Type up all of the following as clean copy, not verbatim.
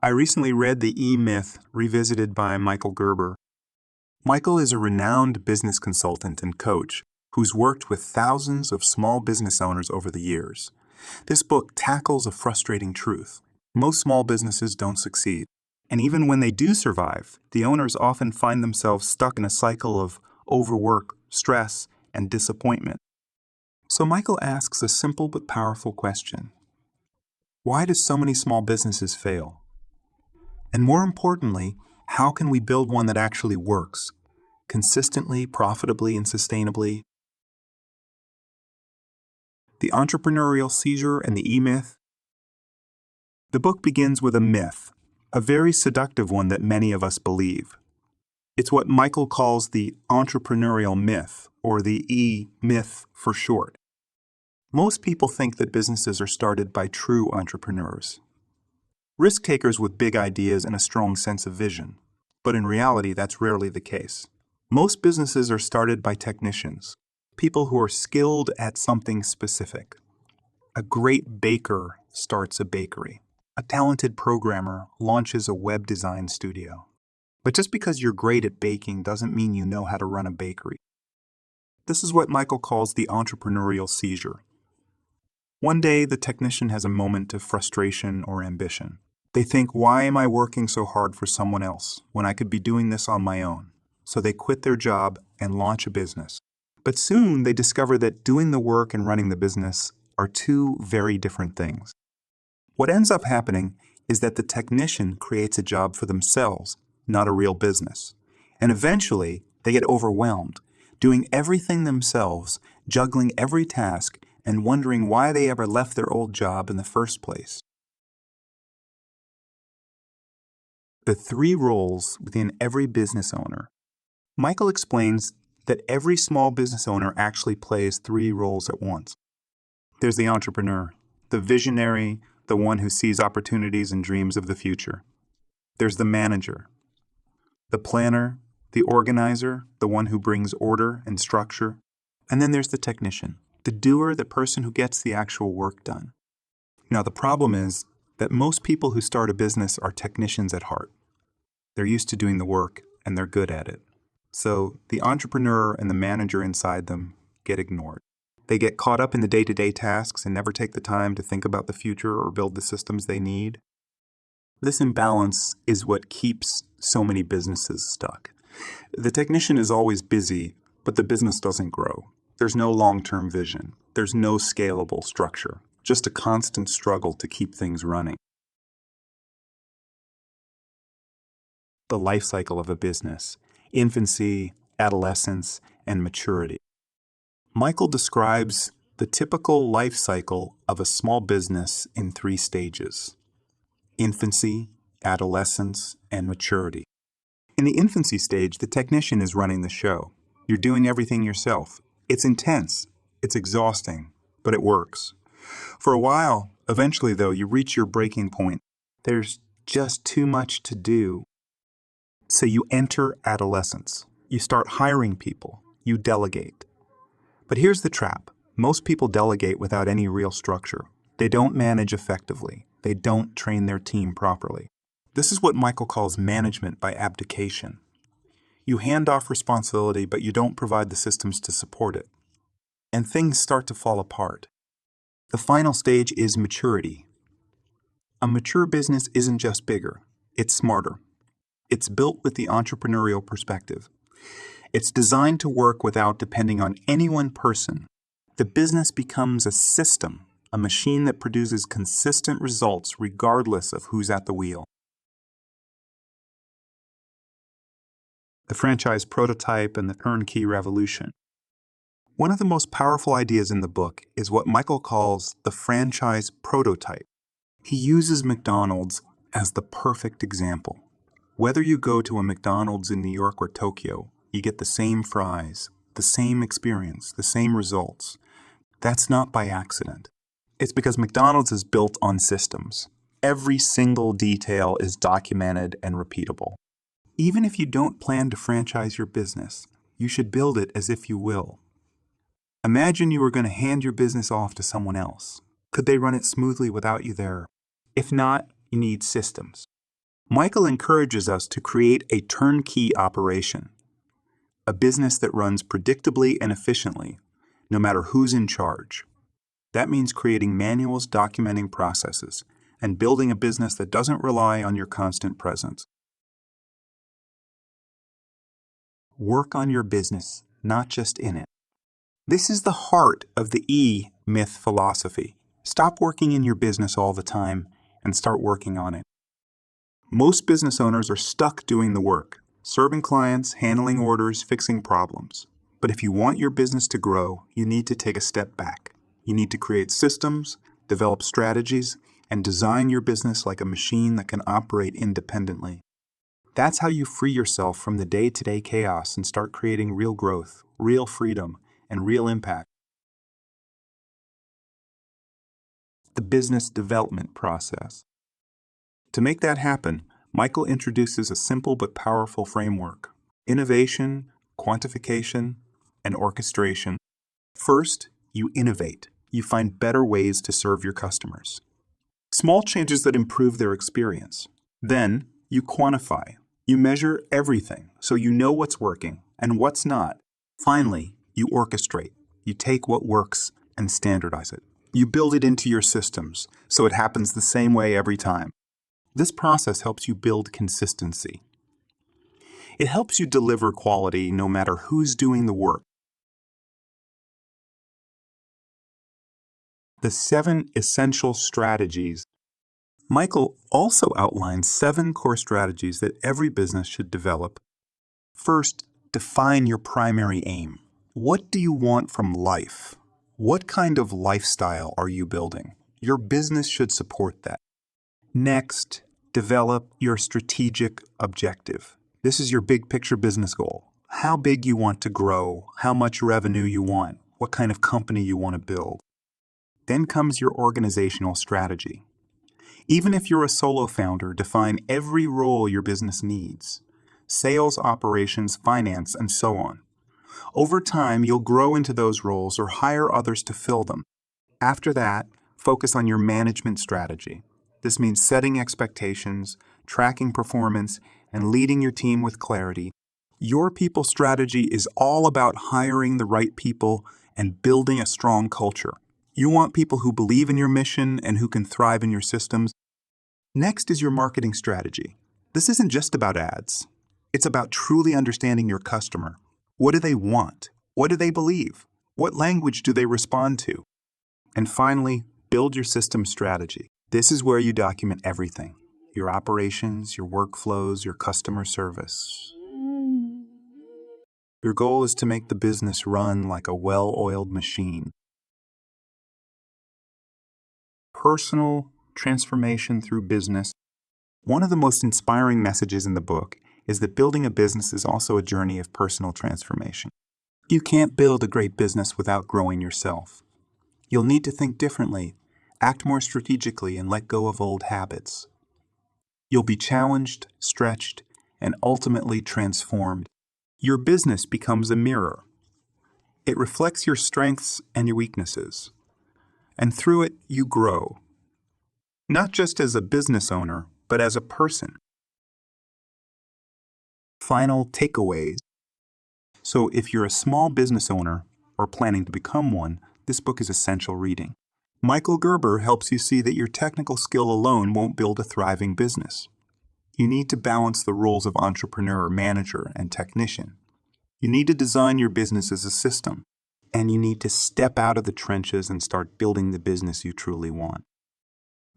I recently read The E-Myth revisited by Michael Gerber. Michael is a renowned business consultant and coach who's worked with thousands of small business owners over the years. This book tackles a frustrating truth. Most small businesses don't succeed. And even when they do survive, the owners often find themselves stuck in a cycle of overwork, stress, and disappointment. So Michael asks a simple but powerful question. Why do so many small businesses fail? And more importantly, how can we build one that actually works, consistently, profitably, and sustainably? The Entrepreneurial Seizure and the E-Myth. The book begins with a myth, a very seductive one that many of us believe. It's what Michael calls the entrepreneurial myth, or the E-Myth for short. Most people think that businesses are started by true entrepreneurs, risk-takers with big ideas and a strong sense of vision. But in reality, that's rarely the case. Most businesses are started by technicians, people who are skilled at something specific. A great baker starts a bakery. A talented programmer launches a web design studio. But just because you're great at baking doesn't mean you know how to run a bakery. This is what Michael calls the entrepreneurial seizure. One day, the technician has a moment of frustration or ambition. They think, why am I working so hard for someone else when I could be doing this on my own? So they quit their job and launch a business. But soon they discover that doing the work and running the business are two very different things. What ends up happening is that the technician creates a job for themselves, not a real business. And eventually they get overwhelmed, doing everything themselves, juggling every task, and wondering why they ever left their old job in the first place. The three roles within every business owner. Michael explains that every small business owner actually plays three roles at once. There's the entrepreneur, the visionary, the one who sees opportunities and dreams of the future. There's the manager, the planner, the organizer, the one who brings order and structure. And then there's the technician, the doer, the person who gets the actual work done. Now, the problem is that most people who start a business are technicians at heart. They're used to doing the work, and they're good at it. So the entrepreneur and the manager inside them get ignored. They get caught up in the day-to-day tasks and never take the time to think about the future or build the systems they need. This imbalance is what keeps so many businesses stuck. The technician is always busy, but the business doesn't grow. There's no long-term vision. There's no scalable structure. Just a constant struggle to keep things running. The life cycle of a business: infancy, adolescence, and maturity. Michael describes the typical life cycle of a small business in three stages: infancy, adolescence, and maturity. In the infancy stage, the technician is running the show. You're doing everything yourself. It's intense, it's exhausting, but it works. For a while, eventually though, you reach your breaking point. There's just too much to do. So you enter adolescence. You start hiring people. You delegate. But here's the trap. Most people delegate without any real structure. They don't manage effectively. They don't train their team properly. This is what Michael calls management by abdication. You hand off responsibility, but you don't provide the systems to support it. And things start to fall apart. The final stage is maturity. A mature business isn't just bigger. It's smarter. It's built with the entrepreneurial perspective. It's designed to work without depending on any one person. The business becomes a system, a machine that produces consistent results regardless of who's at the wheel. The franchise prototype and the turnkey revolution. One of the most powerful ideas in the book is what Michael calls the franchise prototype. He uses McDonald's as the perfect example. Whether you go to a McDonald's in New York or Tokyo, you get the same fries, the same experience, the same results. That's not by accident. It's because McDonald's is built on systems. Every single detail is documented and repeatable. Even if you don't plan to franchise your business, you should build it as if you will. Imagine you were going to hand your business off to someone else. Could they run it smoothly without you there? If not, you need systems. Michael encourages us to create a turnkey operation, a business that runs predictably and efficiently, no matter who's in charge. That means creating manuals documenting processes and building a business that doesn't rely on your constant presence. Work on your business, not just in it. This is the heart of the E-myth philosophy. Stop working in your business all the time and start working on it. Most business owners are stuck doing the work, serving clients, handling orders, fixing problems. But if you want your business to grow, you need to take a step back. You need to create systems, develop strategies, and design your business like a machine that can operate independently. That's how you free yourself from the day-to-day chaos and start creating real growth, real freedom, and real impact. The business development process. To make that happen, Michael introduces a simple but powerful framework: innovation, quantification, and orchestration. First, you innovate. You find better ways to serve your customers. Small changes that improve their experience. Then, you quantify. You measure everything so you know what's working and what's not. Finally, you orchestrate. You take what works and standardize it. You build it into your systems so it happens the same way every time. This process helps you build consistency. It helps you deliver quality no matter who's doing the work. The 7 essential strategies. Michael also outlines 7 core strategies that every business should develop. First, define your primary aim. What do you want from life? What kind of lifestyle are you building? Your business should support that. Next, develop your strategic objective. This is your big picture business goal. How big you want to grow, how much revenue you want, what kind of company you want to build. Then comes your organizational strategy. Even if you're a solo founder, define every role your business needs: sales, operations, finance, and so on. Over time, you'll grow into those roles or hire others to fill them. After that, focus on your management strategy. This means setting expectations, tracking performance, and leading your team with clarity. Your people strategy is all about hiring the right people and building a strong culture. You want people who believe in your mission and who can thrive in your systems. Next is your marketing strategy. This isn't just about ads. It's about truly understanding your customer. What do they want? What do they believe? What language do they respond to? And finally, build your system strategy. This is where you document everything: your operations, your workflows, your customer service. Your goal is to make the business run like a well-oiled machine. Personal transformation through business. One of the most inspiring messages in the book is that building a business is also a journey of personal transformation. You can't build a great business without growing yourself. You'll need to think differently, act more strategically, and let go of old habits. You'll be challenged, stretched, and ultimately transformed. Your business becomes a mirror. It reflects your strengths and your weaknesses. And through it, you grow. Not just as a business owner, but as a person. Final takeaways. So if you're a small business owner or planning to become one, this book is essential reading. Michael Gerber helps you see that your technical skill alone won't build a thriving business. You need to balance the roles of entrepreneur, manager, and technician. You need to design your business as a system, and you need to step out of the trenches and start building the business you truly want.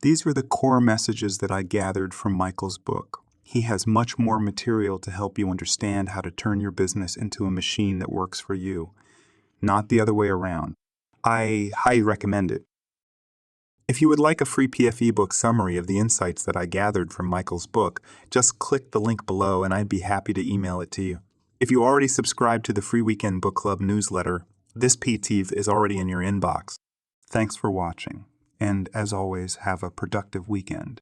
These were the core messages that I gathered from Michael's book. He has much more material to help you understand how to turn your business into a machine that works for you, not the other way around. I highly recommend it. If you would like a free PFE book summary of the insights that I gathered from Michael's book, just click the link below and I'd be happy to email it to you. If you already subscribe to the Free Weekend Book Club newsletter, this PT is already in your inbox. Thanks for watching, and as always, have a productive weekend.